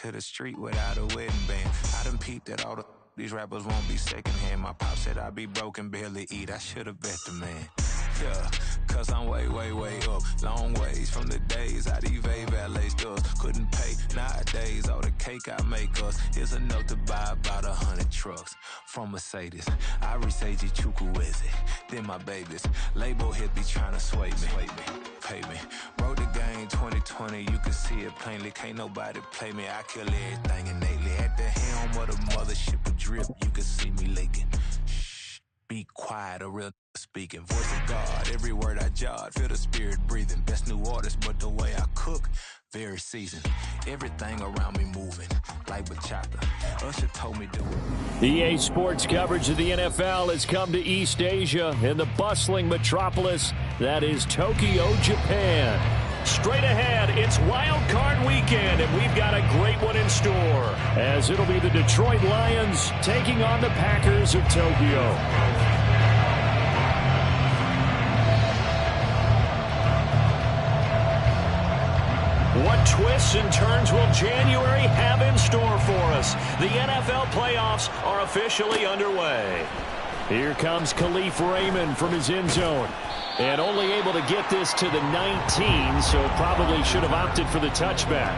to the street without a wedding band. I done peeped at all these rappers won't be secondhand. My pop said I'd be broken, barely eat. I should've bet the man. Yeah, cause I'm way, way, way up. Long ways from the days I evade valet stores. Couldn't pay nowadays. All the cake I make us is enough to buy about 100 trucks. From Mercedes, I resage Chukwueze. Then my babies, label hit be trying to sway me. Pay me. Wrote the game 2020, you can see it plainly. Can't nobody play me. I kill everything innately. At the helm of the mothership of drip, you can see me leaking. Shh, be quiet, a real speaking. Voice of God, every word I jot. Feel the spirit breathing. Best new artist, but the way I cook, very seasoned. Everything around me moving, like bachata. Usher told me do it. EA Sports coverage of the NFL has come to East Asia in the bustling metropolis that is Tokyo, Japan. Straight ahead, it's Wild Card Weekend, and we've got a great one in store, as it'll be the Detroit Lions taking on the Packers of Tokyo. What twists and turns will January have in store for us? The NFL playoffs are officially underway. Here comes Khalif Raymond from his end zone. And only able to get this to the 19, so probably should have opted for the touchback.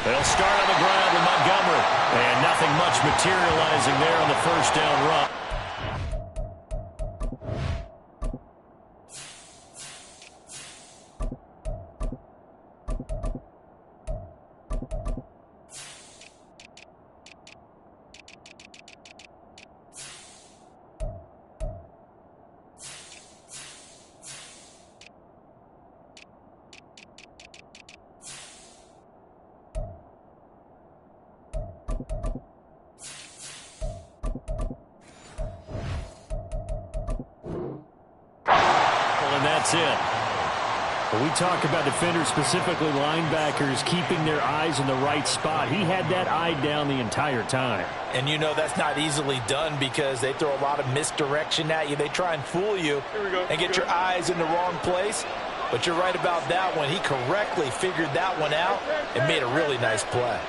They'll start on the ground with Montgomery. And nothing much materializing there on the first down run. And that's it. When we talk about defenders, specifically linebackers, keeping their eyes in the right spot, he had that eye down the entire time. And you know that's not easily done because they throw a lot of misdirection at you. They try and fool you and get your eyes in the wrong place. But you're right about that one. He correctly figured that one out and made a really nice play.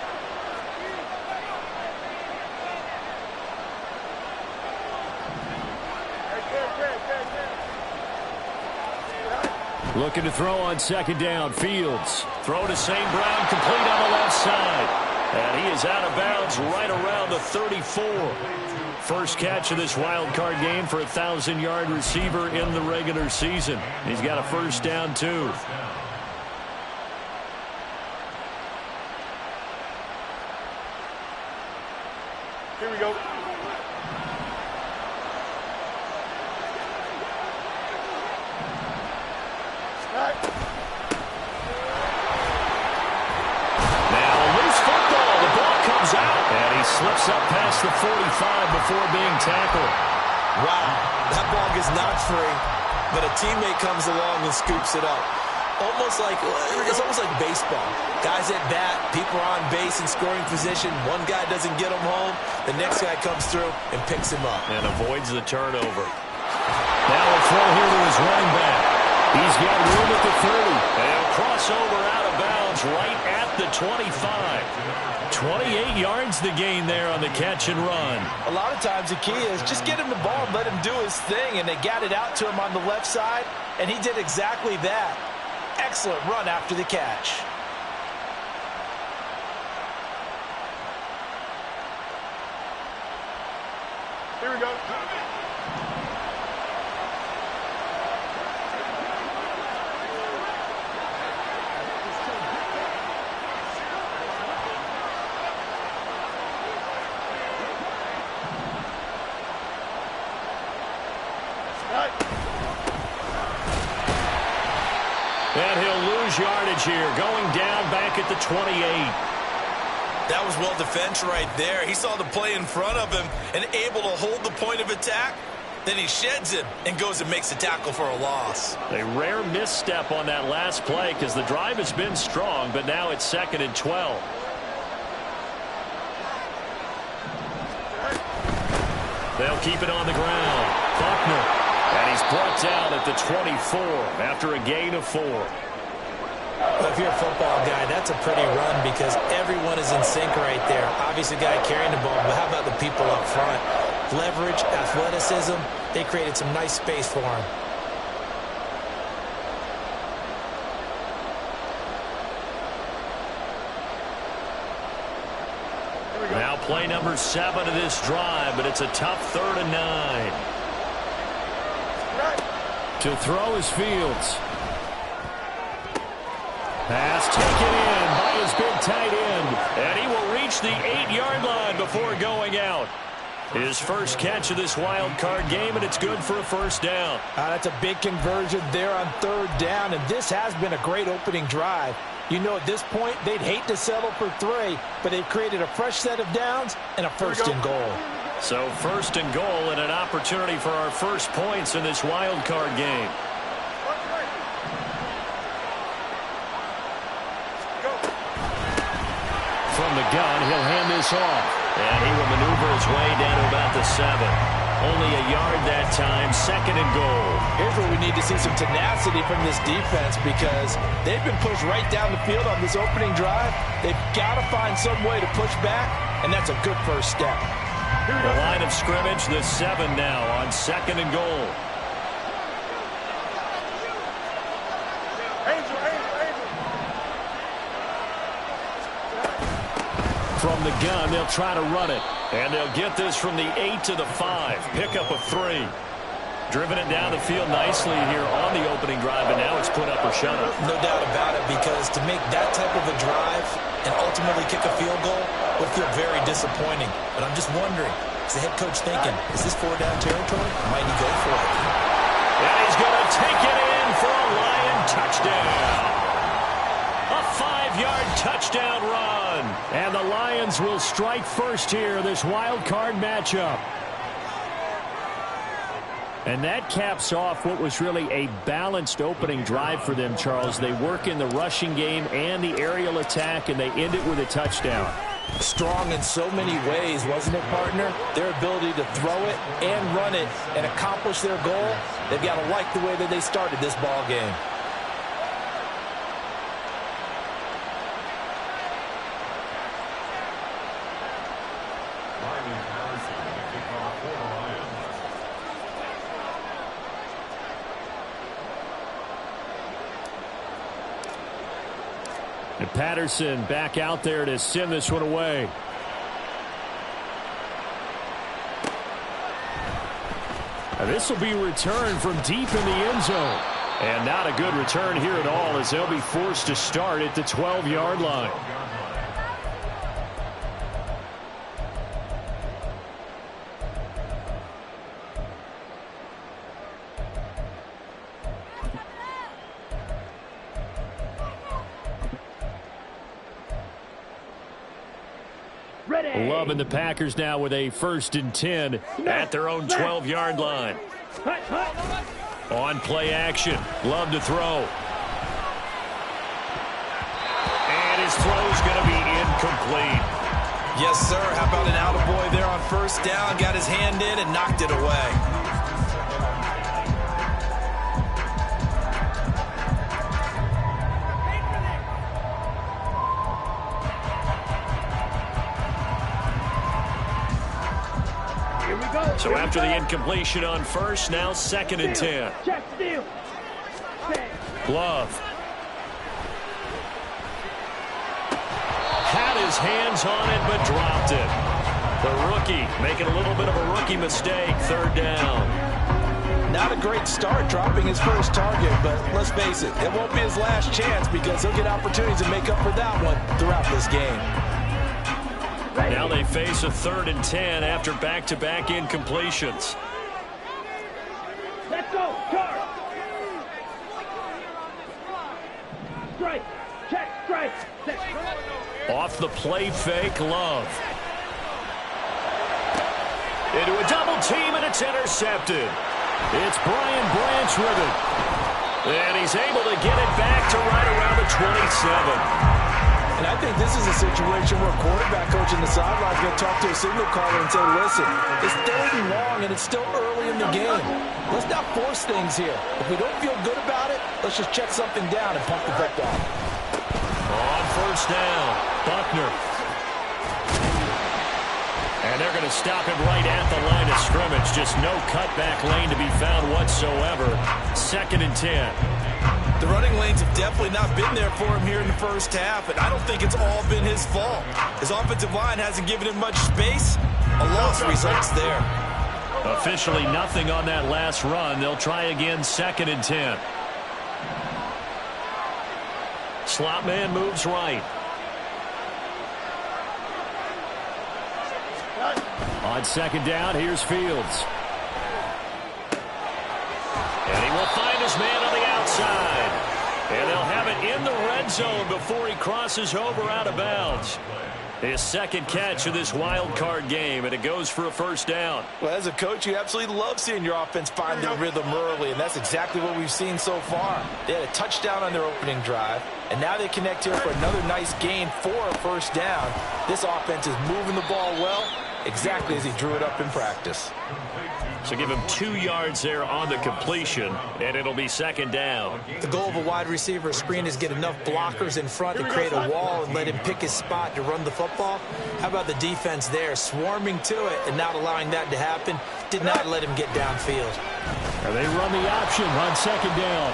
Looking to throw on second down. Fields. Throw to St. Brown, complete on the left side. And he is out of bounds right around the 34. First catch of this wild card game for a 1,000-yard receiver in the regular season. He's got a first down, too. Here we go. And he slips up past the 45 before being tackled. Wow, that ball gets knocked free, but a teammate comes along and scoops it up. It's almost like baseball. Guys at bat, people are on base in scoring position. One guy doesn't get him home. The next guy comes through and picks him up. And avoids the turnover. Now a throw here to his running back. He's got room at the 30. And he'll cross over out of bounds right at the 25. 28 yards the gain there on the catch and run. A lot of times the key is just get him the ball and let him do his thing, and they got it out to him on the left side, and he did exactly that. Excellent run after the catch. Here we go. And he'll lose lose yardage here, going down back at the 28. That was well defended right there. He saw the play in front of him and able to hold the point of attack. Then he sheds him and goes and makes a tackle for a loss. A rare misstep on that last play because the drive has been strong, but now it's 2nd and 12. They'll keep it on the ground. Buckner. And he's brought down at the 24 after a gain of 4. Well, if you're a football guy, that's a pretty run because everyone is in sync right there. Obviously, guy carrying the ball, but how about the people up front? Leverage, athleticism, they created some nice space for him. Now play number 7 of this drive, but it's a tough 3rd and 9. To throw is Fields. Pass taken in by his big tight end. And he will reach the 8-yard line before going out. His first catch of this wild card game, and it's good for a first down. That's a big conversion there on 3rd down, and this has been a great opening drive. You know, at this point, they'd hate to settle for 3, but they've created a fresh set of downs and a 1st and goal. So 1st and goal and an opportunity for our first points in this wild card game. From the gun, he'll hand this off. And he will maneuver his way down to about the 7. Only a yard that time, 2nd and goal. Here's where we need to see some tenacity from this defense because they've been pushed right down the field on this opening drive. They've got to find some way to push back, and that's a good first step. The line of scrimmage, the 7 now on 2nd and goal. From the gun, they'll try to run it. And they'll get this from the 8 to the 5. Pick up a 3. Driven it down the field nicely here on the opening drive, and now it's put up or shut up. No doubt about it, because to make that type of a drive and ultimately kick a field goal would feel very disappointing. But I'm just wondering, is the head coach thinking, is this 4-down territory? Or might he go for it? And he's going to take it in for a Lion touchdown. A 5-yard touchdown run. And the Lions will strike first here, this wild card matchup. And that caps off what was really a balanced opening drive for them, Charles. They work in the rushing game and the aerial attack, and they end it with a touchdown. Strong in so many ways, wasn't it, partner? Their ability to throw it and run it and accomplish their goal, they've got to like the way that they started this ball game. And Patterson back out there to send this one away. And this will be returned from deep in the end zone. And not a good return here at all, as they'll be forced to start at the 12-yard line. Loving the Packers now with a 1st and 10 at their own 12-yard line. On play action. Love to throw. And his throw's going to be incomplete. Yes, sir. How about an attaboy there on 1st down? Got his hand in and knocked it away. So after the incompletion on 1st, now 2nd and 10. Love. Had his hands on it, but dropped it. The rookie making a little bit of a rookie mistake, 3rd down. Not a great start dropping his first target, but let's face it, it won't be his last chance because he'll get opportunities to make up for that one throughout this game. Now they face a 3rd and 10 after back-to-back incompletions. Let's go, Charge! Off the play fake, Love. Into a double team, and it's intercepted. It's Brian Branch with it. And he's able to get it back to right around the 27. And I think this is a situation where a quarterback coach in the sideline is going to talk to a signal caller and say, listen, it's 3rd and long, and it's still early in the game. Let's not force things here. If we don't feel good about it, let's just check something down and pump the football. On 1st down, Buckner. And they're going to stop him right at the line of scrimmage. Just no cutback lane to be found whatsoever. 2nd and 10. The running lanes have definitely not been there for him here in the first half, and I don't think it's all been his fault. His offensive line hasn't given him much space. A loss results there. Officially nothing on that last run. They'll try again, 2nd and 10. Slot man moves right. On 2nd down, here's Fields. And he will find his man on the outside. And they'll have it in the red zone before he crosses over out of bounds. His 2nd catch of this wild card game, and it goes for a 1st down. Well, as a coach, you absolutely love seeing your offense find their rhythm early, and that's exactly what we've seen so far. They had a touchdown on their opening drive, and now they connect here for another nice gain for a 1st down. This offense is moving the ball well, exactly as he drew it up in practice. So give him 2 yards there on the completion, and it'll be 2nd down. The goal of a wide receiver screen is get enough blockers in front to create a wall and let him pick his spot to run the football. How about the defense there, swarming to it and not allowing that to happen? Did not let him get downfield. And they run the option on 2nd down.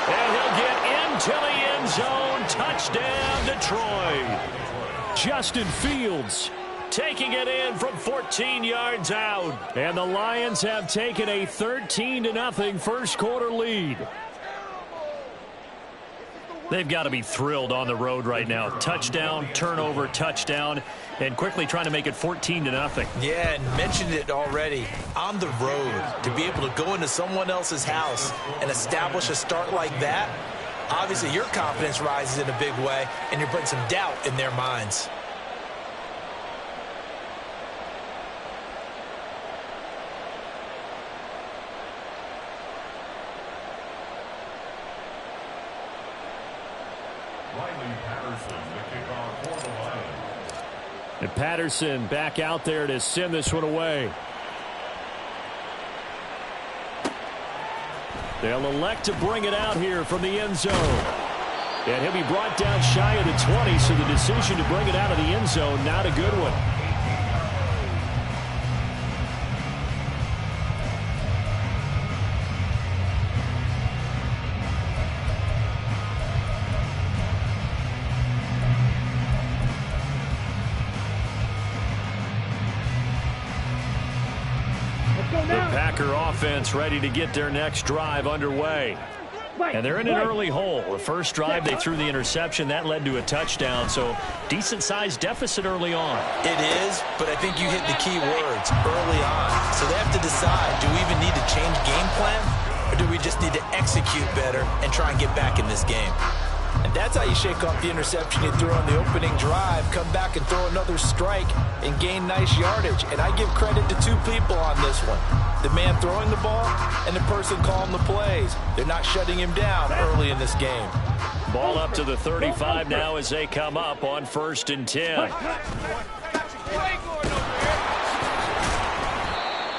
And he'll get into the end zone. Touchdown, Detroit. Justin Fields taking it in from 14 yards out. And the Lions have taken a 13-0 first quarter lead. They've got to be thrilled on the road right now. Touchdown, turnover, touchdown, and quickly trying to make it 14-0. Yeah, and mentioned it already. On the road, to be able to go into someone else's house and establish a start like that, obviously your confidence rises in a big way, and you're putting some doubt in their minds. And Patterson back out there to send this one away. They'll elect to bring it out here from the end zone. And he'll be brought down shy of the 20, so the decision to bring it out of the end zone, not a good one. Packer offense ready to get their next drive underway. And they're in an early hole. The first drive, they threw the interception. That led to a touchdown, so decent-sized deficit early on. It is, but I think you hit the key words, early on. So they have to decide, do we even need to change game plan, or do we just need to execute better and try and get back in this game? And that's how you shake off the interception you threw on the opening drive, come back and throw another strike and gain nice yardage. And I give credit to 2 people on this one. The man throwing the ball and the person calling the plays. They're not shutting him down early in this game. Ball up to the 35 now as they come up on 1st and 10.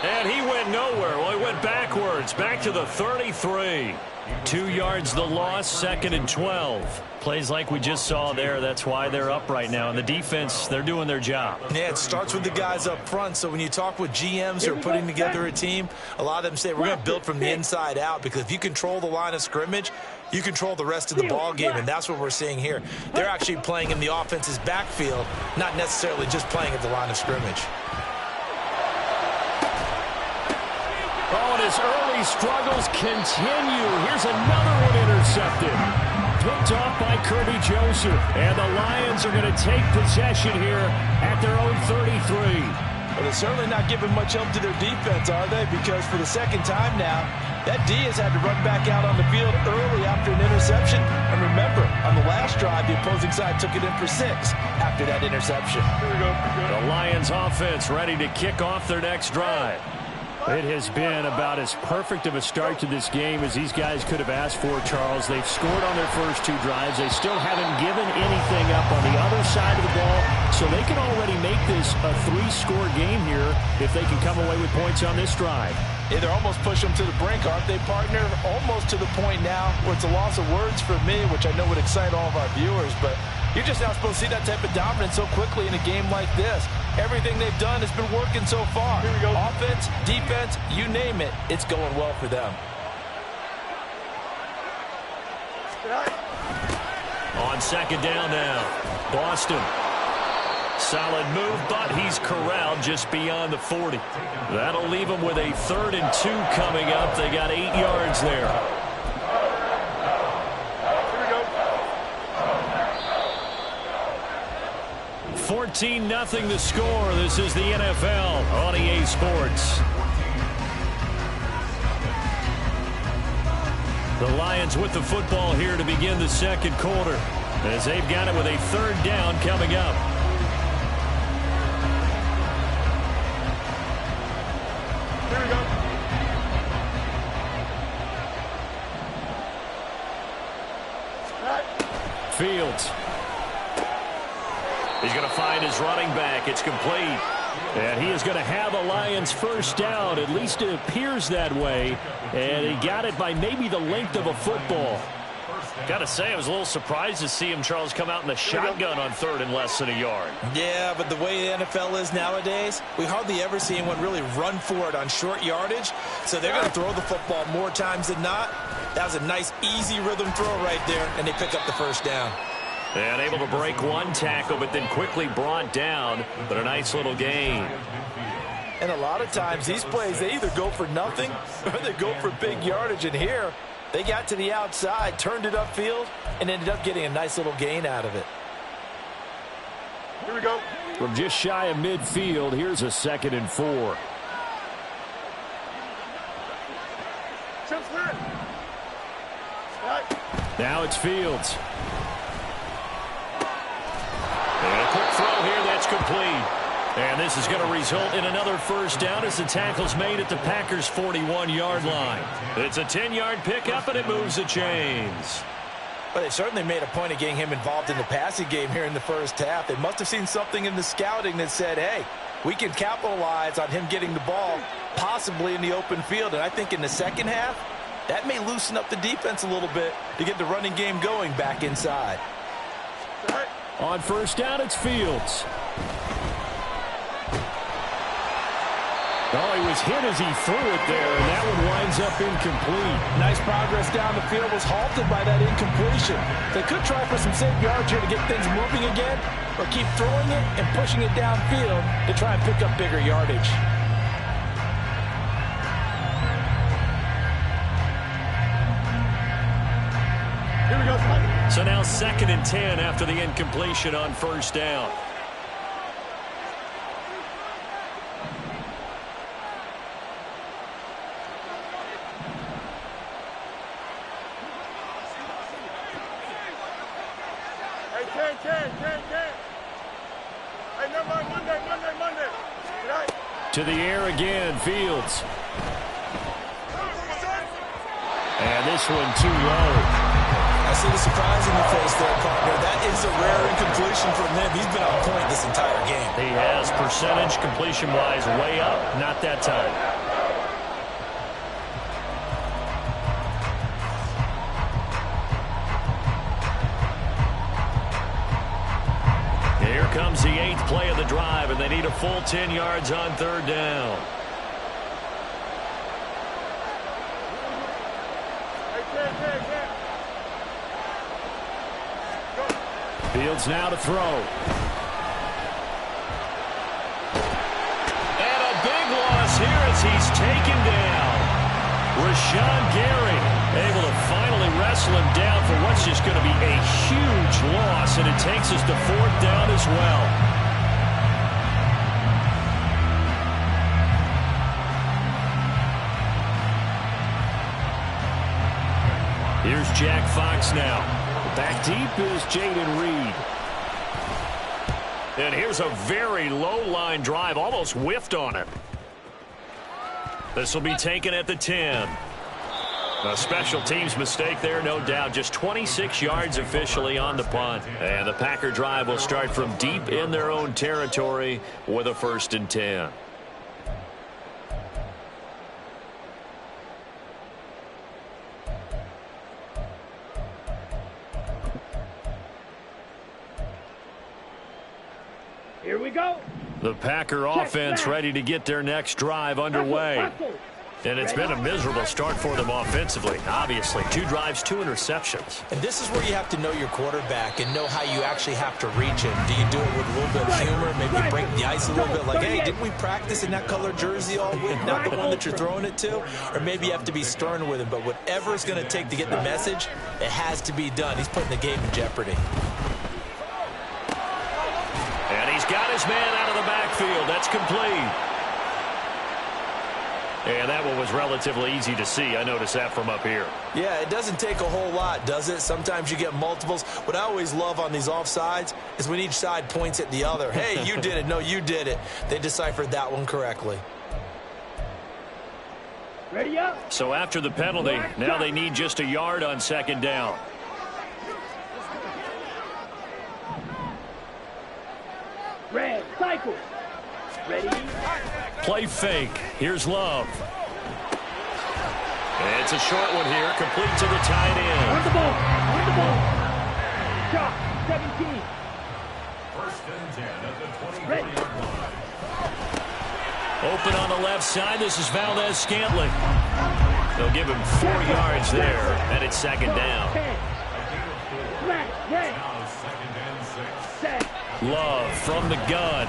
And he went nowhere. Well, he went backwards, back to the 33. 2 yards the loss, 2nd and 12. Plays like we just saw there. That's why they're up right now. And the defense, they're doing their job. Yeah, it starts with the guys up front. So when you talk with GMs who are putting together a team, a lot of them say we're going to build from the inside out, because if you control the line of scrimmage, you control the rest of the ball game, and that's what we're seeing here. They're actually playing in the offense's backfield, not necessarily just playing at the line of scrimmage. Oh, and his early struggles continue. Here's another one intercepted. Picked off by Kirby Joseph. And the Lions are going to take possession here at their own 33. Well, they're certainly not giving much help to their defense, are they? Because for the second time now, that D has had to run back out on the field early after an interception. And remember, on the last drive, the opposing side took it in for 6 after that interception. Here we go. The Lions offense ready to kick off their next drive. It has been about as perfect of a start to this game as these guys could have asked for, Charles. They've scored on their first 2 drives. They still haven't given anything up on the other side of the ball, so they can already make this a 3-score game here if they can come away with points on this drive. Yeah, they're almost pushing them to the brink, aren't they, partner? Almost to the point now where it's a loss of words for me, which I know would excite all of our viewers, but you're just not supposed to see that type of dominance so quickly in a game like this. Everything they've done has been working so far. Here we go. Offense, defense, you name it, it's going well for them. On second down now, Boston. Solid move, but he's corralled just beyond the 40. That'll leave him with a 3rd and 2 coming up. They got 8 yards there. 14-0 the score. This is the NFL on EA Sports. The Lions with the football here to begin the second quarter, as they've got it with a 3rd down coming up. Here we go. Fields. He's going to find his running back. It's complete. And he is going to have a Lions first down. At least it appears that way. And he got it by maybe the length of a football. Got to say, I was a little surprised to see him, Charles, come out in the shotgun on 3rd and less than a yard. Yeah, but the way the NFL is nowadays, we hardly ever see anyone really run for it on short yardage. So they're going to throw the football more times than not. That was a nice, easy rhythm throw right there, and they pick up the first down. And able to break 1 tackle, but then quickly brought down. But a nice little gain. And a lot of times, these plays, they either go for nothing or they go for big yardage. And here, they got to the outside, turned it upfield, and ended up getting a nice little gain out of it. Here we go. From just shy of midfield, here's a 2nd and 4. Now it's Fields. And a quick throw here, that's complete. And this is going to result in another first down as the tackle's made at the Packers' 41-yard line. It's a 10-yard pickup, and it moves the chains. Well, they certainly made a point of getting him involved in the passing game here in the first half. They must have seen something in the scouting that said, hey, we can capitalize on him getting the ball possibly in the open field. And I think in the second half, that may loosen up the defense a little bit to get the running game going back inside. On first down, it's Fields. Oh, he was hit as he threw it there, and that one winds up incomplete. Nice progress down the field, was halted by that incompletion. They could try for some safe yards here to get things moving again, or keep throwing it and pushing it downfield to try and pick up bigger yardage. Here we go. So now 2nd and 10 after the incompletion on first down. Hey, Ken. Hey, never mind. Monday. Right. To the air again, Fields. And this one too low. I see the surprise in the face there, partner. That is a rare incompletion from him. He's been on point this entire game. He has percentage completion-wise way up. Not that time. Here comes the 8th play of the drive, and they need a full 10 yards on 3rd down. Fields now to throw. And a big loss here as he's taken down. Rashawn Gary able to finally wrestle him down for what's just going to be a huge loss, and it takes us to 4th down as well. Here's Jack Fox now. Back deep is Jaden Reed. And here's a very low line drive, almost whiffed on it. This will be taken at the 10. A special teams mistake there, no doubt. Just 26 yards officially on the punt. And the Packer drive will start from deep in their own territory with a 1st and 10. Here we go. The Packer offense ready to get their next drive underway. And it's been a miserable start for them offensively. Obviously, 2 drives, 2 interceptions. And this is where you have to know your quarterback and know how you actually have to reach him. Do you do it with a little bit of humor, maybe break the ice a little bit, like, hey, didn't we practice in that color jersey all week, not the one that you're throwing it to? Or maybe you have to be stern with him. But whatever it's going to take to get the message, it has to be done. He's putting the game in jeopardy. And he's got his man out of the backfield. That's complete. And that one was relatively easy to see. I noticed that from up here. Yeah, it doesn't take a whole lot, does it? Sometimes you get multiples. What I always love on these offsides is when each side points at the other. Hey, you did it. No, you did it. They deciphered that one correctly. Ready up. So after the penalty, now they need just a yard on 2nd down. Red, cycle. Ready. Play fake. Here's Love. It's a short one here, complete to the tight end. On the ball. On the ball. Shot. 17. 1st and 10 at the 20-yard line. Open on the left side. This is Valdez Scantling. They'll give him 4 yards there, and it's 2nd down. Now 2nd and 6. Love from the gun.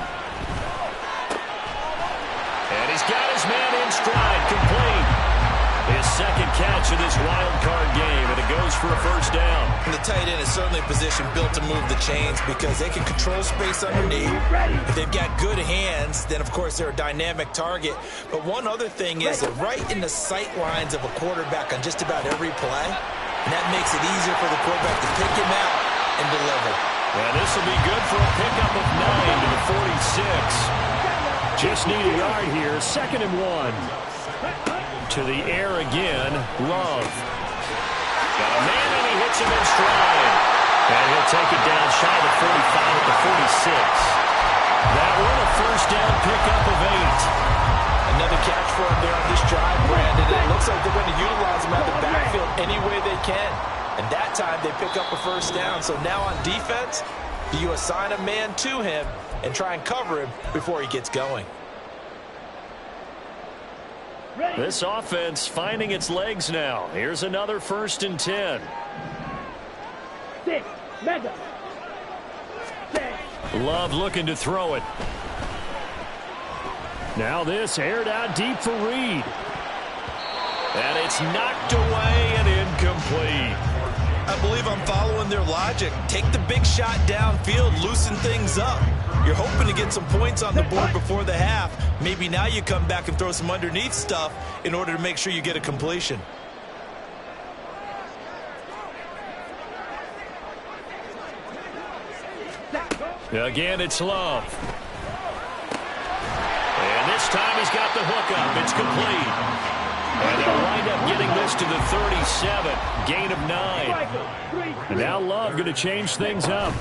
And he's got his man in stride, complete. His 2nd catch of this wild card game, and it goes for a 1st down. And the tight end is certainly a position built to move the chains because they can control space underneath. If they've got good hands, then of course they're a dynamic target. But one other thing is they're right in the sight lines of a quarterback on just about every play. And that makes it easier for the quarterback to pick him out and deliver. And this will be good for a pickup of 9 to the 46. Just need a yard here. 2nd and 1. To the air again. Love. Got a man, and he hits him in stride. And he'll take it down shy of the 45 at the 46. That one a 1st down pickup of 8. Another catch for him there on this drive, Brandon. It looks like they're going to utilize him out of the backfield any way they can. And that time they pick up a 1st down. So now on defense, do you assign a man to him and try and cover him before he gets going? This offense finding its legs now. Here's another 1st and 10. 6. Mega. Love looking to throw it. Now this aired out deep for Reed. And it's knocked away and incomplete. I believe I'm following their logic. Take the big shot downfield, loosen things up. You're hoping to get some points on the board before the half. Maybe now you come back and throw some underneath stuff in order to make sure you get a completion. Again, it's Love. And this time he's got the hookup. It's complete. And they'll wind up getting this to the 37. Gain of 9. And now Love going to change things up.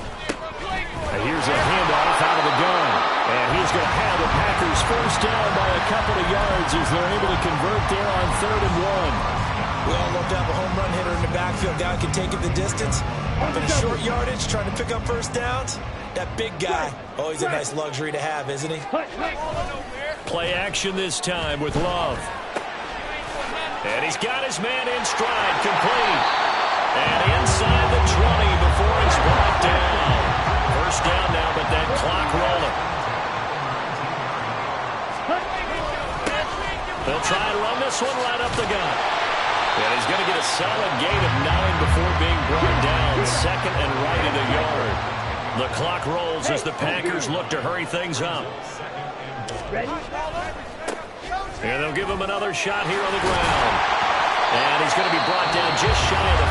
And here's a handoff out of the gun. And he's going to have the Packers 1st down by a couple of yards as they're able to convert there on 3rd and 1. We all love to have a home run hitter in the backfield. Guy can take it the distance. But a short yardage, trying to pick up 1st downs. That big guy, always a nice luxury to have, isn't he? Play action this time with Love. And he's got his man in stride, complete. And inside the 20 before it's brought down. 1st down now, but that clock rolling. They'll try and run this one right up the gut. And he's going to get a solid gain of 9 before being brought down. 2nd and right at a yard. The clock rolls as the Packers look to hurry things up. And they'll give him another shot here on the ground. And he's going to be brought down just shy of the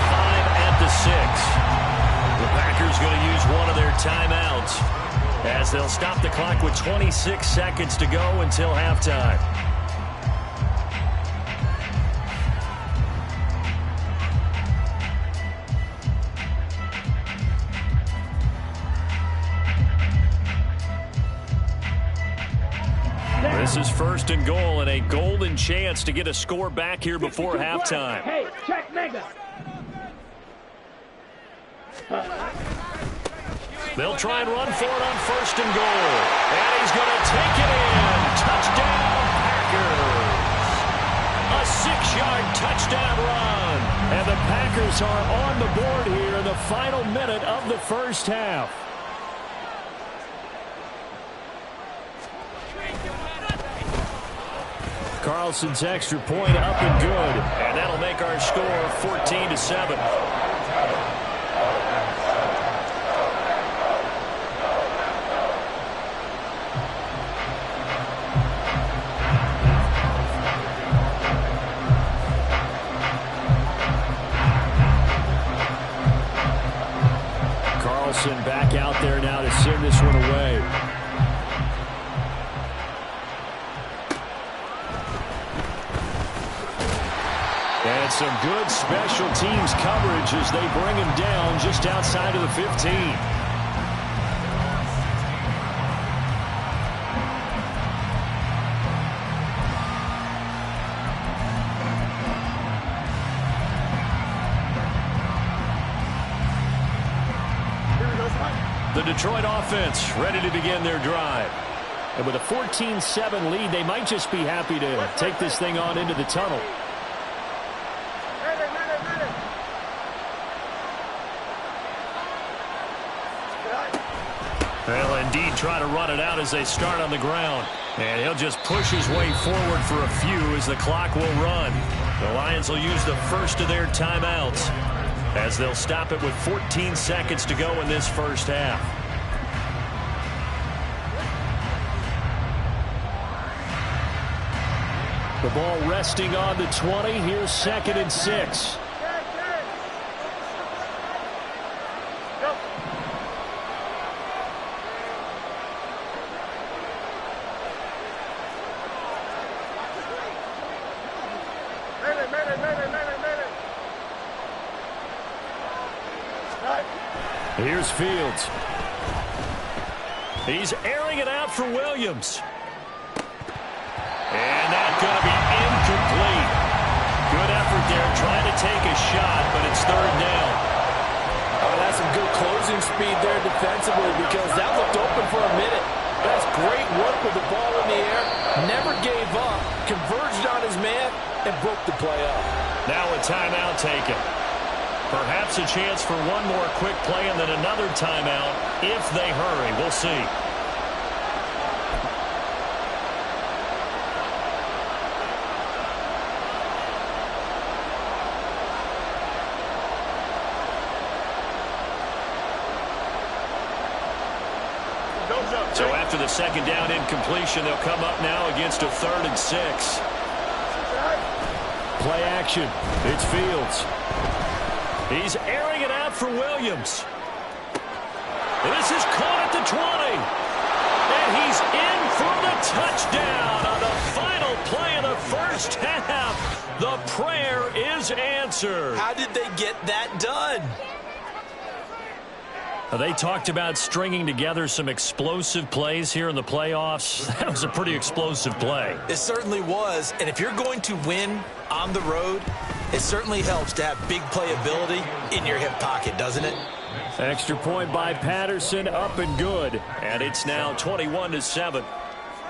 to 6. The Packers going to use one of their timeouts as they'll stop the clock with 26 seconds to go until halftime. This is first and goal and a golden chance to get a score back here before halftime. Hey, check mega. They'll try and run for it on first and goal. And he's going to take it in. Touchdown, Packers. A 6-yard touchdown run. And the Packers are on the board here in the final minute of the first half. Carlson's extra point up and good. And that'll make our score 14-7. Carlson back out there now to send this one away. And some good special teams coverage as they bring him down just outside of the 15. The Detroit offense ready to begin their drive. And with a 14-7 lead, they might just be happy to take this thing on into the tunnel. They'll indeed try to run it out as they start on the ground. And he'll just push his way forward for a few as the clock will run. The Lions will use the first of their timeouts as they'll stop it with 14 seconds to go in this first half. The ball resting on the 20. Here's 2nd and 6. Here's Fields. He's airing it out for Williams. And that's going to be incomplete. Good effort there trying to take a shot, but it's 3rd down. Oh, that's some good closing speed there defensively because that looked open for a minute. That's great work with the ball in the air. Never gave up, converged on his man, and broke the play up. Now a timeout taken. Perhaps a chance for one more quick play and then another timeout if they hurry. We'll see. So after the 2nd down incompletion, they'll come up now against a 3rd and 6. Play action. It's Fields. He's airing it out for Williams. This is caught at the 20. And he's in for the touchdown on the final play of the first half. The prayer is answered. How did they get that done? They talked about stringing together some explosive plays here in the playoffs. That was a pretty explosive play. It certainly was. And if you're going to win on the road, it certainly helps to have big playability in your hip pocket, doesn't it? Extra point by Patterson, up and good. And it's now 21-7.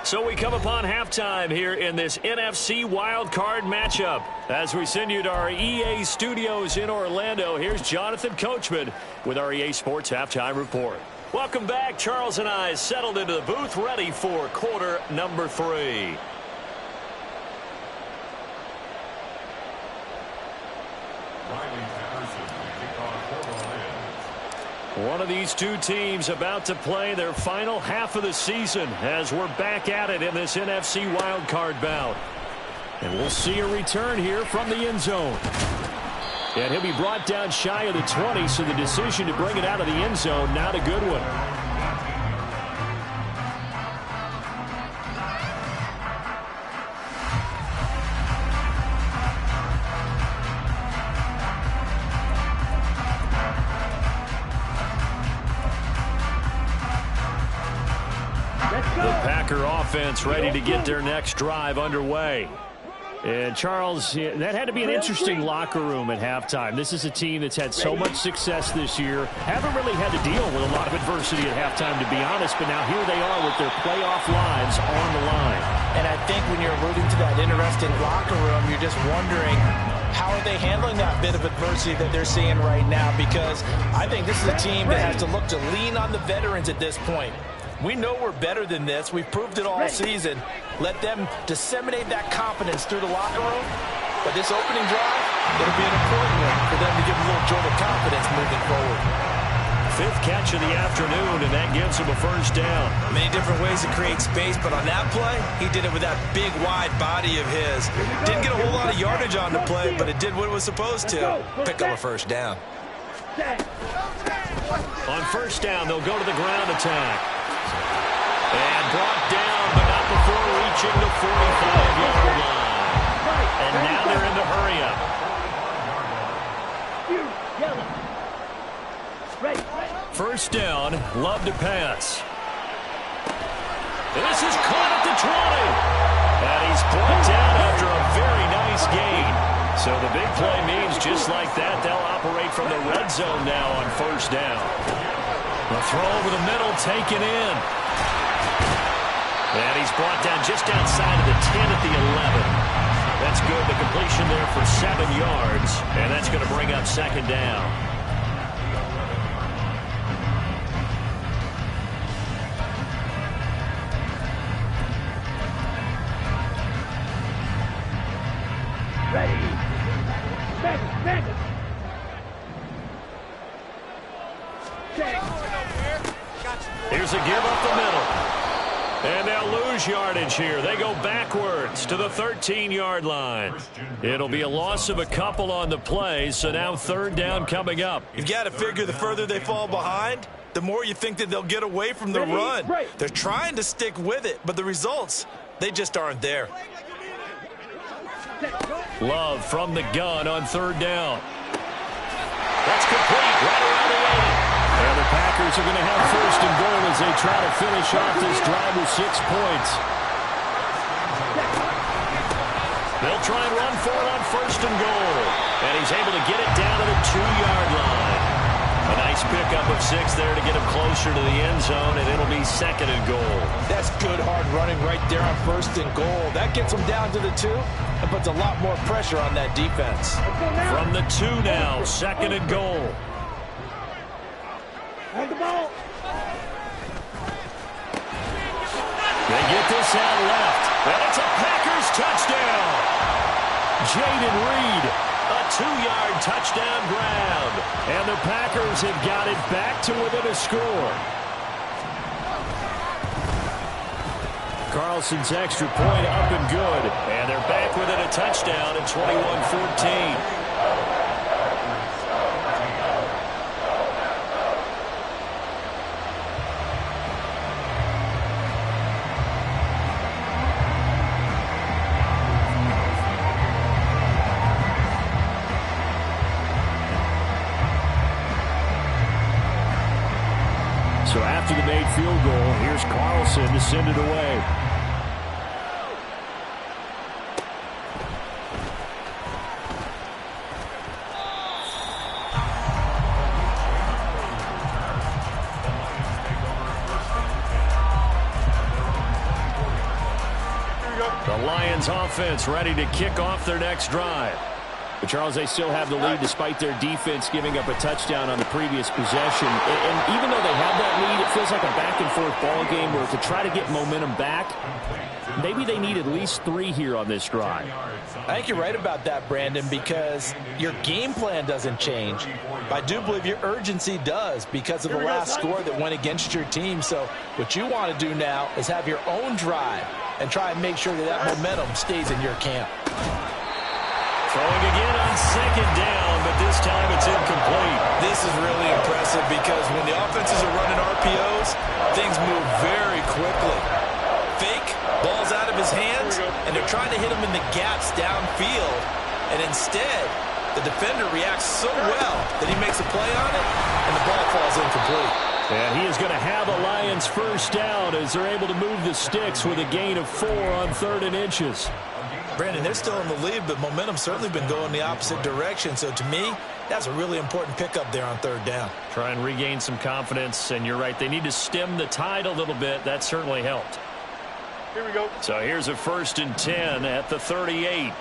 So we come upon halftime here in this NFC wildcard matchup. As we send you to our EA studios in Orlando, here's Jonathan Coachman with our EA Sports Halftime Report. Welcome back. Charles and I settled into the booth, ready for quarter number 3. One of these two teams about to play their final half of the season as we're back at it in this NFC wildcard bout. And we'll see a return here from the end zone. And he'll be brought down shy of the 20, so the decision to bring it out of the end zone, not a good one. The Packer offense ready to get their next drive underway. And Charles, that had to be an interesting locker room at halftime. This is a team that's had so much success this year. Haven't really had to deal with a lot of adversity at halftime, to be honest. But now here they are with their playoff lives on the line. And I think when you're alluding to that interesting locker room, you're just wondering, how are they handling that bit of adversity that they're seeing right now? Because I think this is a team that has to look to lean on the veterans at this point. We know we're better than this. We've proved it all season. Let them disseminate that confidence through the locker room. But this opening drive, it'll be an important one for them to give a little jolt of confidence moving forward. 5th catch of the afternoon, and that gives him a first down. Many different ways to create space, but on that play, he did it with that big, wide body of his. Didn't get a whole lot of yardage on the play, but it did what it was supposed to. Pick up a first down. On first down, they'll go to the ground attack. And brought down, but not before reaching the 45-yard line. And now they're in the hurry-up. First down, Love to pass. And this is caught at the 20. And he's brought down after a very nice gain. So the big play means just like that, they'll operate from the red zone now on first down. The throw over the middle taken in. And he's brought down just outside of the 10 at the 11. That's good. The completion there for 7 yards. And that's going to bring up second down. Ready. Back. Here's a give up the middle. And they'll lose yardage here. They go backwards to the 13-yard line. It'll be a loss of a couple on the play, so now third down coming up. You've got to figure the further they fall behind, the more you think that they'll get away from the run. They're trying to stick with it, but the results, they just aren't there. Love from the gun on third down. That's complete right around the 80. And the Packers are going to have first and goal as they try to finish off this drive with 6 points. They'll try and run for it on first and goal. And he's able to get it down to the 2-yard line. A nice pickup of 6 there to get him closer to the end zone, and it'll be second and goal. That's good hard running right there on first and goal. That gets them down to the 2 and puts a lot more pressure on that defense. From the 2 now, second and goal. Hold the ball. They get this out left, and it's a Packers touchdown. Jaden Reed, a 2-yard touchdown grab. And the Packers have got it back to within a score. Carlson's extra point up and good. And they're back within a touchdown at 21-14. So after the made field goal, here's Carlson to send it away. The Lions offense ready to kick off their next drive. But Charles, they still have the lead despite their defense giving up a touchdown on the previous possession. And even though they have that lead, it feels like a back-and-forth ball game where to try to get momentum back, maybe they need at least 3 here on this drive. I think you're right about that, Brandon, because your game plan doesn't change. I do believe your urgency does because of the last score that went against your team. So what you want to do now is have your own drive and try and make sure that that momentum stays in your camp. Throwing again on second down, but this time it's incomplete. This is really impressive because when the offenses are running RPOs, things move very quickly. Fake, ball's out of his hands, and they're trying to hit him in the gaps downfield. And instead, the defender reacts so well that he makes a play on it, and the ball falls incomplete. And he is going to have a Lions first down as they're able to move the sticks with a gain of 4 on 3rd and inches. Brandon, they're still in the lead, but momentum's certainly been going the opposite direction. So to me, that's a really important pickup there on 3rd down. Try and regain some confidence, and you're right. They need to stem the tide a little bit. That certainly helped. Here we go. So here's a 1st and 10 at the 38.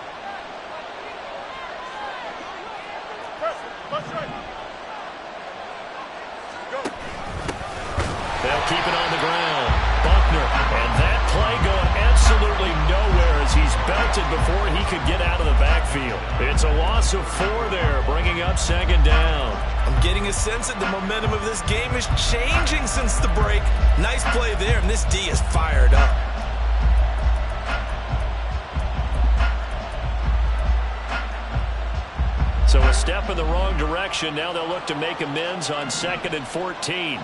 They'll keep it on the ground. Buckner, and that play going absolutely nowhere as he's belted before he could get out of the backfield. It's a loss of 4 there, bringing up 2nd down. I'm getting a sense that the momentum of this game is changing since the break. Nice play there, and this D is fired up. So a step in the wrong direction. Now they'll look to make amends on 2nd and 14.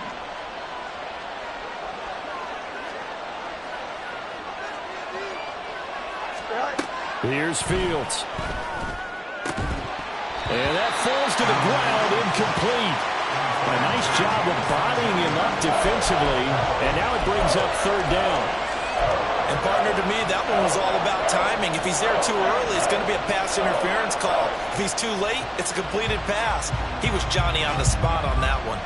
Here's Fields. And that falls to the ground, incomplete. A nice job of bodying him up defensively, and now it brings up 3rd down. And partner, to me, that one was all about timing. If he's there too early, it's going to be a pass interference call. If he's too late, it's a completed pass. He was Johnny on the spot on that one.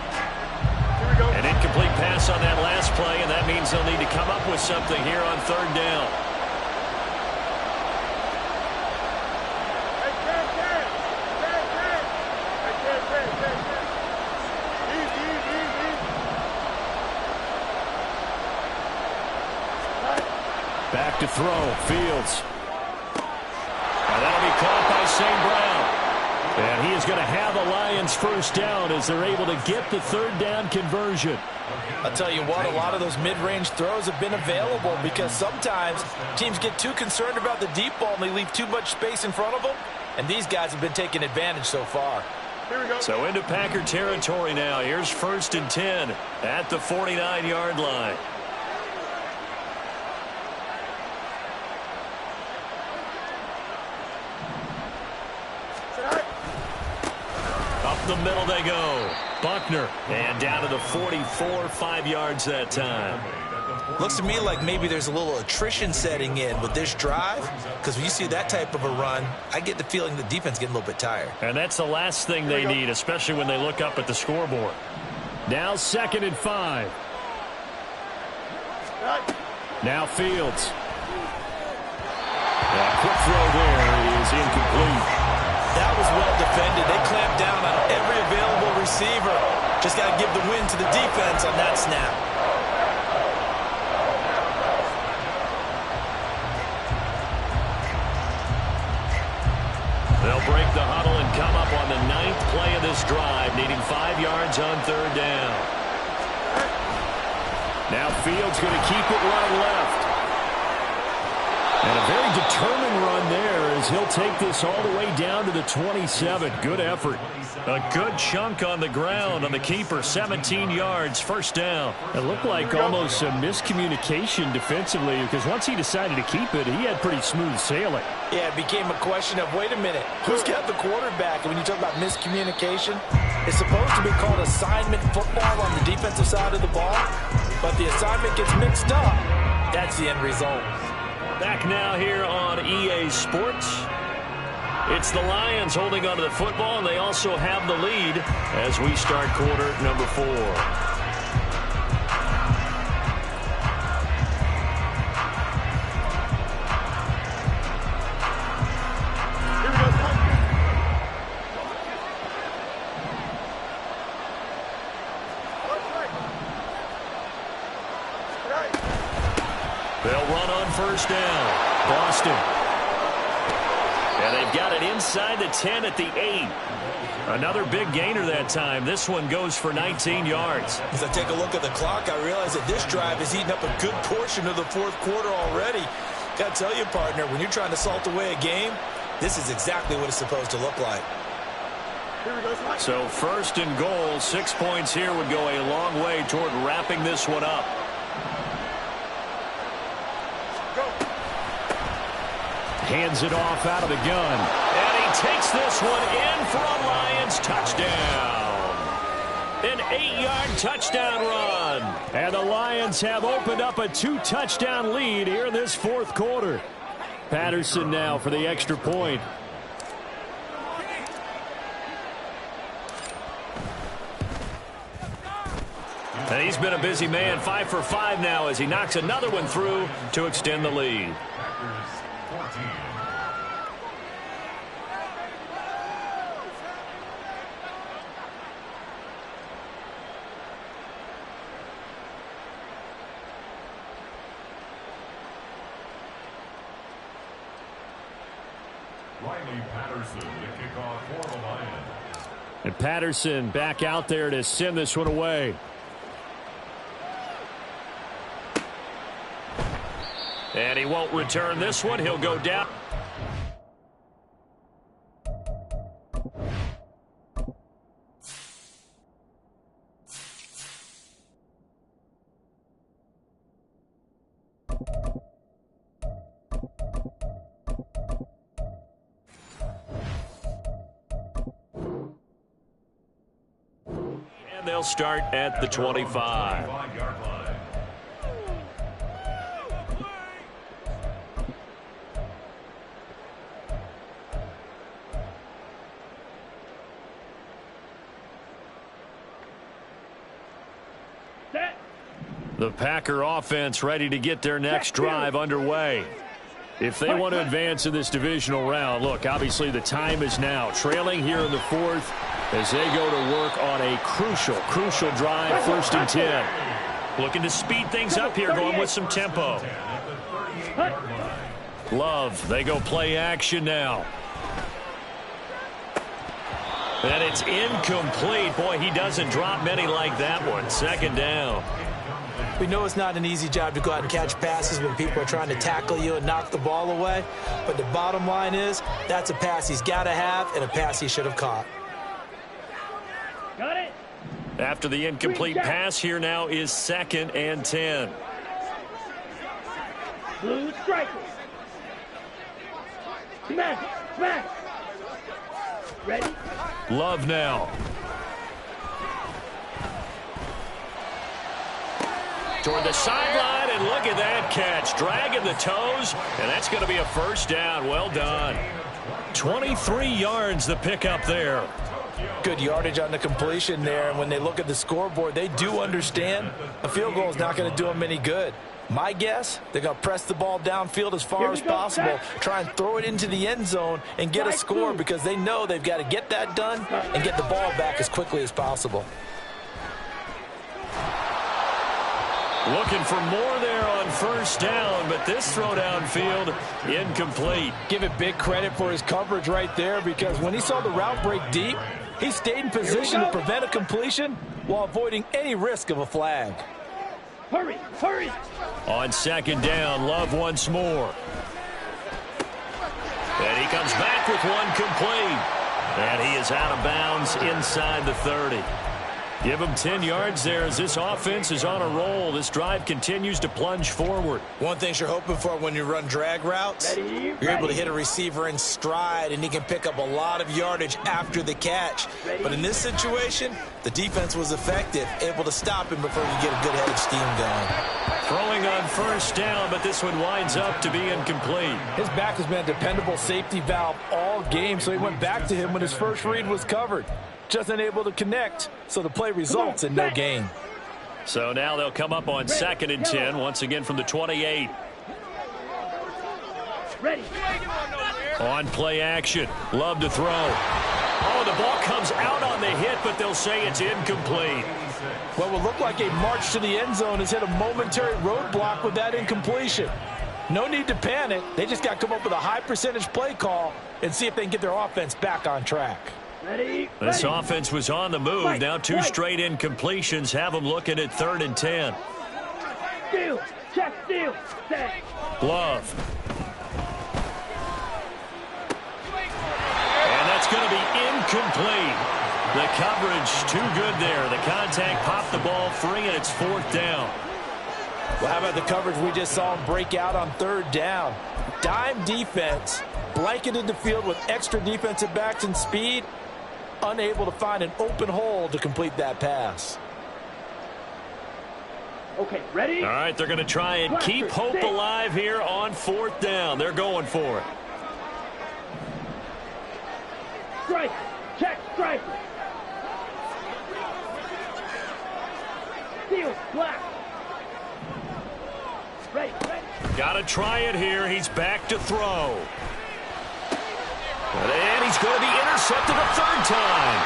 An incomplete pass on that last play, and that means they'll need to come up with something here on 3rd down. Back to throw, Fields. And that'll be caught by St. Brown. And he is going to have a Lions first down as they're able to get the 3rd down conversion. I'll tell you what, a lot of those mid-range throws have been available because sometimes teams get too concerned about the deep ball and they leave too much space in front of them. And these guys have been taking advantage so far. Here we go. So into Packer territory now. Here's 1st and 10 at the 49-yard line. Up the middle they go. Buckner. And down to the 44, 5 yards that time. Looks to me like maybe there's a little attrition setting in with this drive, because when you see that type of a run, I get the feeling the defense getting a little bit tired. And that's the last thing they need, especially when they look up at the scoreboard. Now 2nd and 5. Now Fields. A quick throw there is incomplete. That was well defended. They clamped down on every available receiver. Just got to give the win to the defense on that snap. They'll break the huddle and come up on the 9th play of this drive, needing 5 yards on 3rd down. Now Fields going to keep it running left. And a very determined run there as he'll take this all the way down to the 27. Good effort. A good chunk on the ground on the keeper. 17 yards, first down. It looked like almost a miscommunication defensively because once he decided to keep it, he had pretty smooth sailing. Yeah, it became a question of, wait a minute, who's got the quarterback? And when you talk about miscommunication, it's supposed to be called assignment football on the defensive side of the ball. But the assignment gets mixed up. That's the end result. Back now here on EA Sports. It's the Lions holding onto the football, and they also have the lead as we start quarter number 4. They'll run on first down. Boston. And they've got it inside the 10 at the 8. Another big gainer that time. This one goes for 19 yards. As I take a look at the clock, I realize that this drive has eaten up a good portion of the 4th quarter already. Got to tell you, partner, when you're trying to salt away a game, This is exactly what it's supposed to look like. So 1st and goal, 6 points here would go a long way toward wrapping this one up. Hands it off out of the gun. And he takes this one in for a Lions touchdown. An 8-yard touchdown run. And the Lions have opened up a 2-touchdown lead here in this 4th quarter. Patterson now for the extra point. And he's been a busy man, 5 for 5 now as he knocks another one through to extend the lead. And Patterson back out there to send this one away. And he won't return this one. He'll go down. And they'll start at the 25. The Packer offense ready to get their next drive underway. If they want to advance in this divisional round, look, obviously the time is now. Trailing here in the 4th as they go to work on a crucial drive, 1st and 10. Looking to speed things up here, going with some tempo. Love, they go play action now. And it's incomplete. Boy, he doesn't drop many like that one. 2nd down. We know it's not an easy job to go out and catch passes when people are trying to tackle you and knock the ball away. But the bottom line is, that's a pass he's got to have and a pass he should have caught. Got it. After the incomplete pass, here now is 2nd and 10. Blue strikers. Smash. Smash. Ready? Love now. Toward the sideline, and look at that catch. Dragging the toes, and that's going to be a 1st down. Well done. 23 yards the pickup there. Good yardage on the completion there, and when they look at the scoreboard, they do understand a field goal is not going to do them any good. My guess, they're going to press the ball downfield as far as possible, try and throw it into the end zone and get a score because they know they've got to get that done and get the ball back as quickly as possible. Looking for more there on 1st down, but this throw downfield incomplete. Give it big credit for his coverage right there because when he saw the route break deep, he stayed in position to prevent a completion while avoiding any risk of a flag. Hurry, hurry. On 2nd down, Love once more. And he comes back with one complete. And he is out of bounds inside the 30. Give him 10 yards there as this offense is on a roll. This drive continues to plunge forward. One thing you're hoping for when you run drag routes, you're able to hit a receiver in stride, and he can pick up a lot of yardage after the catch. But in this situation, the defense was effective, able to stop him before you get a good head of steam going. Throwing on 1st down, but this one winds up to be incomplete. His back has been a dependable safety valve all game, so he went back to him when his first read was covered. Just unable to connect, so the play results in no gain. So now they'll come up on 2nd and 10, once again from the 28. Ready. On play action. Love to throw. Oh, the ball comes out on the hit, but they'll say it's incomplete. What will look like a march to the end zone has hit a momentary roadblock with that incompletion. No need to panic. They just got to come up with a high percentage play call and see if they can get their offense back on track. Ready. This offense was on the move. Now 2 straight incompletions have them looking at 3rd and 10. Steal. Check steal. Set. Love. complete. The coverage too good there. The contact popped the ball free, and it's 4th down. Well, how about the coverage we just saw him break out on 3rd down? Dime defense, blanketed the field with extra defensive backs and speed, unable to find an open hole to complete that pass. Okay, ready? All right, they're going to try and keep hope alive here on 4th down. They're going for it. Strike. Check strike. Steal. Black. Ready. Got to try it here. He's back to throw. And he's going to be intercepted a 3rd time.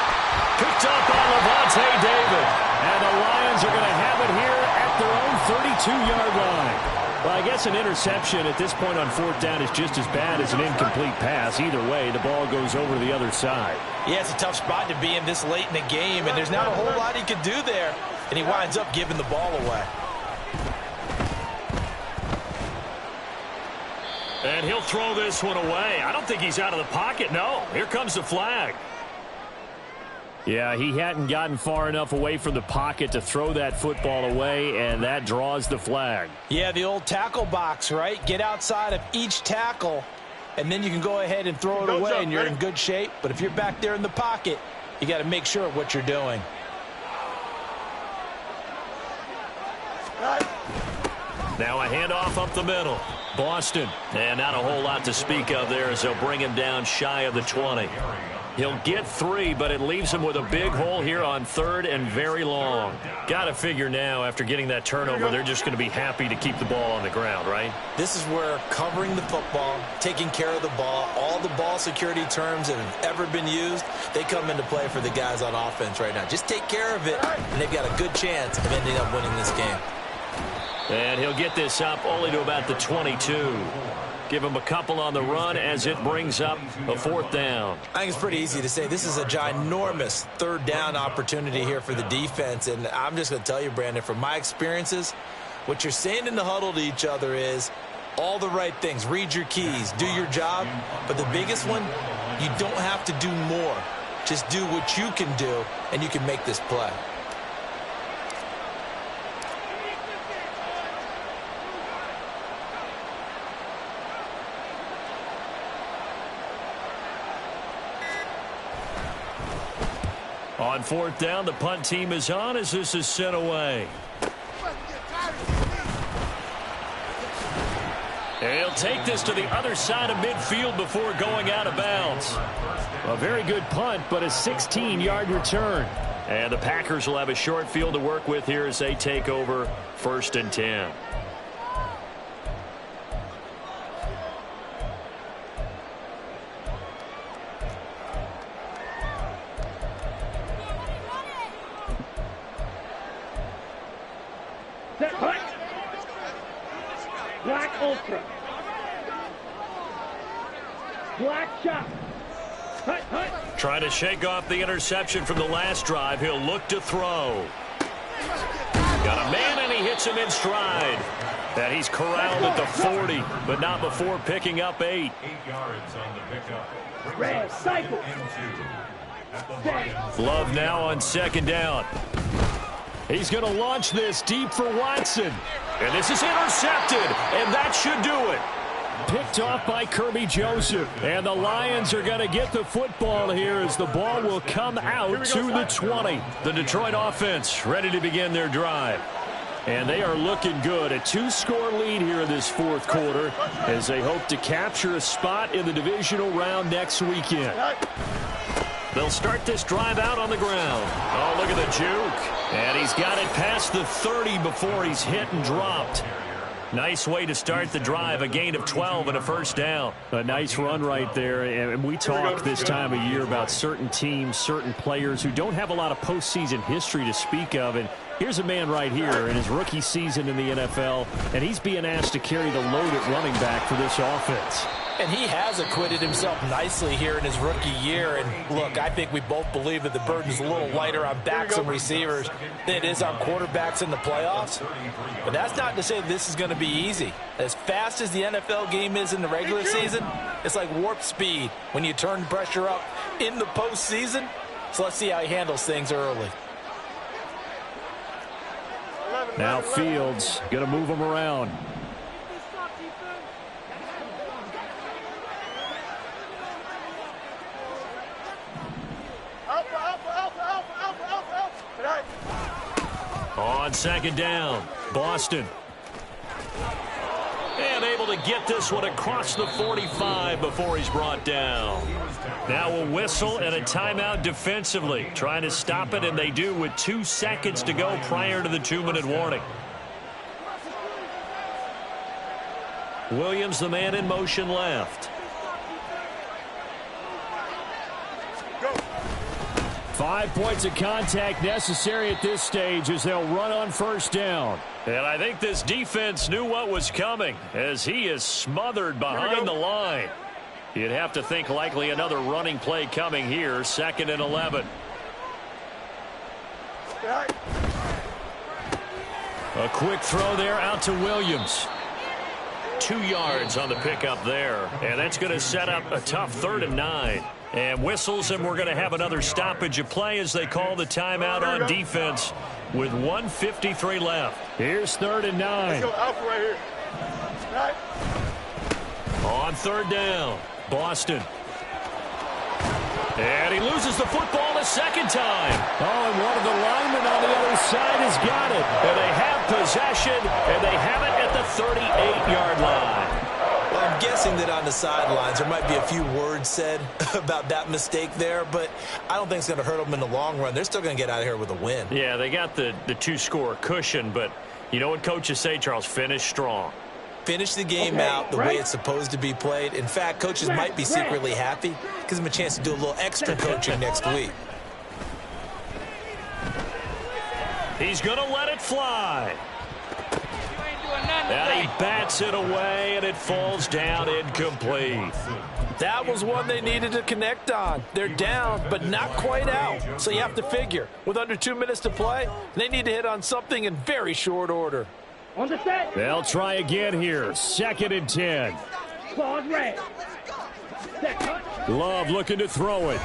Picked up by Lavonte David. And the Lions are going to have it here at their own 32-yard line. Well, I guess an interception at this point on 4th down is just as bad as an incomplete pass. Either way, the ball goes over to the other side. Yeah, it's a tough spot to be in this late in the game, and there's not a whole lot he could do there. And he winds up giving the ball away. And he'll throw this one away. I don't think he's out of the pocket. No, here comes the flag. Yeah, he hadn't gotten far enough away from the pocket to throw that football away, and that draws the flag. Yeah, the old tackle box, right? Get outside of each tackle, and then you can go ahead and throw it away, and you're in good shape. But if you're back there in the pocket, you got to make sure of what you're doing. Now a handoff up the middle. Boston. And not a whole lot to speak of there as they'll bring him down shy of the 20. He'll get 3, but it leaves him with a big hole here on 3rd and very long. Got to figure now, after getting that turnover, they're just going to be happy to keep the ball on the ground, right? This is where covering the football, taking care of the ball, all the ball security terms that have ever been used, they come into play for the guys on offense right now. Just take care of it, and they've got a good chance of ending up winning this game. And he'll get this up only to about the 22. Give him a couple on the run as it brings up a 4th down. I think it's pretty easy to say this is a ginormous 3rd down opportunity here for the defense. And I'm just going to tell you, Brandon, from my experiences, what you're saying in the huddle to each other is all the right things. Read your keys, do your job. But the biggest one, you don't have to do more. Just do what you can do, and you can make this play. On 4th down, the punt team is on as this is sent away. And he'll take this to the other side of midfield before going out of bounds. A very good punt, but a 16-yard return. And the Packers will have a short field to work with here as they take over 1st and 10. Black Ultra. Black shot. Hut, hut. Trying to shake off the interception from the last drive. He'll look to throw. Got a man, and he hits him in stride. And he's corralled at the 40, but not before picking up 8. 8 yards on the pickup. Red cycle. Love now on 2nd down. He's going to launch this deep for Watson. And this is intercepted, and that should do it. Picked off by Kirby Joseph. And the Lions are going to get the football here as the ball will come out to the 20. The Detroit offense ready to begin their drive. And they are looking good. A 2-score lead here in this 4th quarter as they hope to capture a spot in the divisional round next weekend. They'll start this drive out on the ground. Oh, look at the juke. And he's got it past the 30 before he's hit and dropped. Nice way to start the drive, a gain of 12 and a 1st down. A nice run right there, and we talk this time of year about certain teams, certain players who don't have a lot of postseason history to speak of, and here's a man right here in his rookie season in the NFL, and he's being asked to carry the load at running back for this offense. And he has acquitted himself nicely here in his rookie year. And look, I think we both believe that the burden is a little lighter on backs and receivers than it is on quarterbacks in the playoffs. But that's not to say this is going to be easy. As fast as the NFL game is in the regular season, it's like warp speed when you turn pressure up in the postseason. So let's see how he handles things early. Now Fields going to move him around. On second down, Boston. And able to get this one across the 45 before he's brought down. Now a whistle and a timeout defensively. Trying to stop it, and they do with 2 seconds to go prior to the 2-minute warning. Williams, the man in motion left. 5 points of contact necessary at this stage as they'll run on first down. And I think this defense knew what was coming as he is smothered behind the line. You'd have to think likely another running play coming here, 2nd and 11. A quick throw there out to Williams. 2 yards on the pickup there. And that's going to set up a tough 3rd and 9. And whistles, and we're going to have another stoppage of play as they call the timeout on defense with 1:53 left. Here's 3rd and 9. Let's go Alpha right here. Right. On 3rd down, Boston. And he loses the football a second time. Oh, and one of the linemen on the other side has got it. And they have possession, and they have it at the 38-yard line. Well, I'm guessing that on the sidelines there might be a few words said about that mistake there, but I don't think it's going to hurt them in the long run. They're still going to get out of here with a win. Yeah, they got the 2-score cushion, but you know what coaches say, Charles? Finish strong. Finish the game out the way it's supposed to be played. In fact, coaches might be secretly happy. Gives them a chance to do a little extra coaching next week. He's going to let it fly. And he bats it away, and it falls down incomplete. That was one they needed to connect on. They're down, but not quite out. So you have to figure, with under 2 minutes to play, they need to hit on something in very short order. On the set. They'll try again here. 2nd and 10. Claws red. Set cut. Love looking to throw it.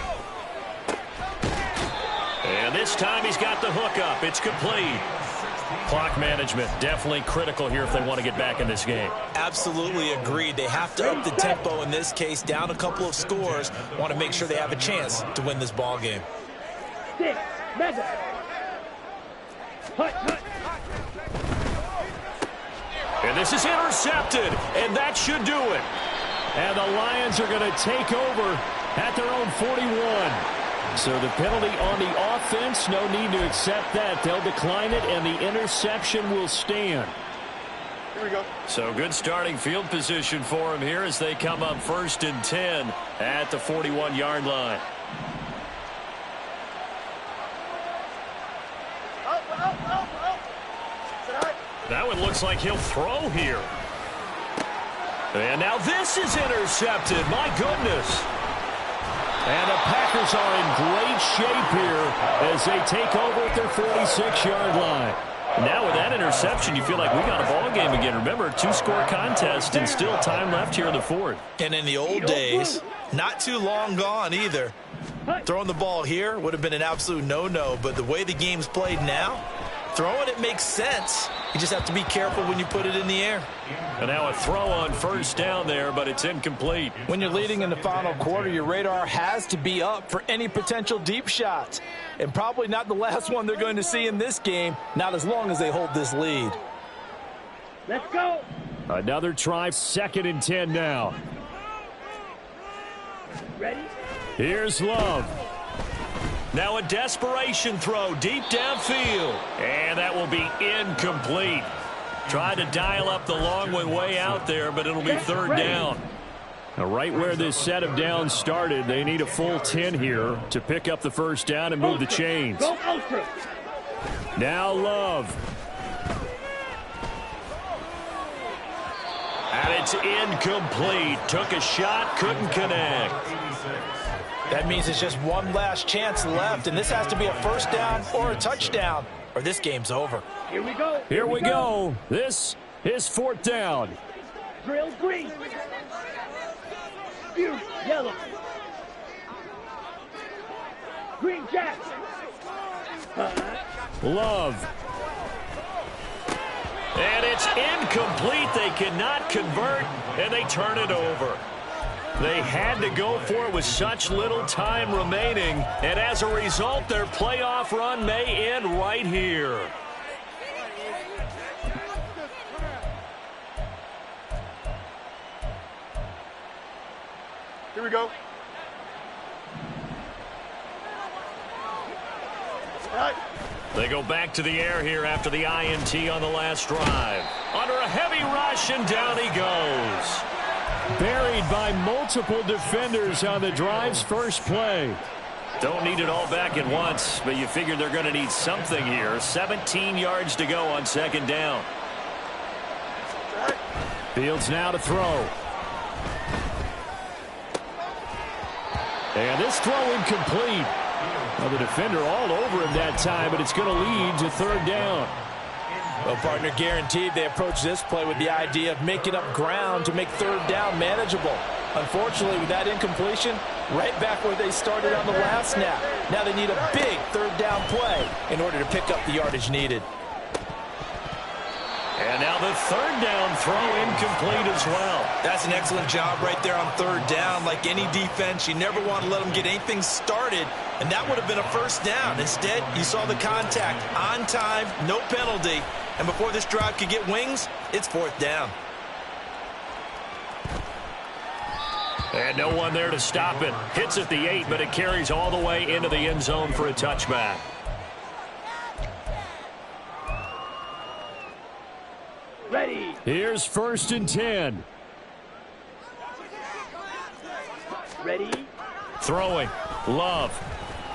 And this time he's got the hookup. It's complete. Clock management definitely critical here if they want to get back in this game. Absolutely agreed. They have to up the tempo in this case, down a couple of scores. Want to make sure they have a chance to win this ball game. 6. Mega. Hut. And this is intercepted, and that should do it. And the Lions are going to take over at their own 41. So the penalty on the offense, no need to accept that. They'll decline it, and the interception will stand. Here we go. So good starting field position for him here as they come up 1st and 10 at the 41-yard line. That one looks like he'll throw here. And now this is intercepted. My goodness. And the Packers are in great shape here as they take over at their 46-yard line. Now with that interception, you feel like we got a ball game again. Remember, 2-score contest and still time left here in the 4th. And in the old days, not too long gone either. Throwing the ball here would have been an absolute no-no, but the way the game's played now, throwing it makes sense. You just have to be careful when you put it in the air. And now a throw on 1st down there, but it's incomplete. When you're leading in the final quarter, your radar has to be up for any potential deep shots. And probably not the last one they're going to see in this game, not as long as they hold this lead. Let's go. Another try, 2nd and 10 now. Ready? Here's Love. Now a desperation throw deep downfield. And that will be incomplete. Tried to dial up the long one way out there, but it'll be 3rd down. Now right where this set of downs started, they need a full 10 here to pick up the 1st down and move the chains. Go Ultra. Now Love. And it's incomplete. Took a shot, couldn't connect. That means it's just one last chance left, and this has to be a first down or a touchdown, or this game's over. Here we go. Here we go. This is fourth down. Drill green. Spew yellow. Green jack. Love. And it's incomplete. They cannot convert, and they turn it over. They had to go for it with such little time remaining, and as a result, their playoff run may end right here. Here we go. All right. They go back to the air here after the INT on the last drive. Under a heavy rush, and down he goes. Buried by multiple defenders on the drive's first play. Don't need it all back at once, but you figure they're going to need something here. 17 yards to go on second down. Fields now to throw. And this throw incomplete. Well, the defender all over him that time, but it's going to lead to third down. Well, partner, guaranteed they approach this play with the idea of making up ground to make third down manageable. Unfortunately, with that incompletion, right back where they started on the last snap. Now they need a big third down play in order to pick up the yardage needed. And now the third down throw incomplete as well. That's an excellent job right there on third down. Like any defense, you never want to let them get anything started, and that would have been a first down. Instead, you saw the contact on time, no penalty, and before this drive could get wings, it's fourth down. And no one there to stop it. Hits at the 8, but it carries all the way into the end zone for a touchback. Ready. Here's first and 10. Ready. Throwing. Love.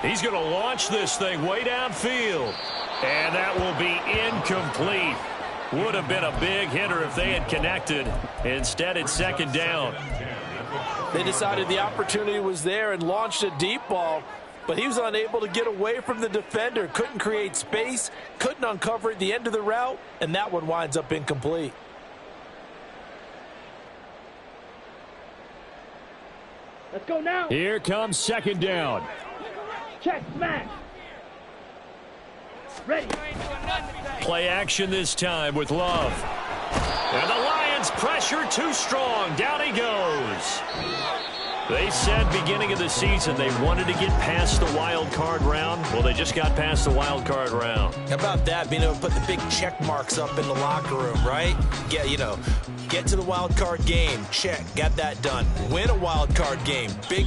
He's going to launch this thing way downfield. And that will be incomplete. Would have been a big hitter if they had connected. Instead, it's second down. They decided the opportunity was there and launched a deep ball, but he was unable to get away from the defender. Couldn't create space, couldn't uncover at the end of the route, and that one winds up incomplete. Let's go now. Here comes second down. Check, smash. Ready. Play action this time with Love. And the Lions pressure too strong. Down he goes. They said beginning of the season they wanted to get past the wild card round. Well, they just got past the wild card round. How about that, being able to put the big check marks up in the locker room, right? Get to the wild card game. Check, got that done. Win a wild card game. Big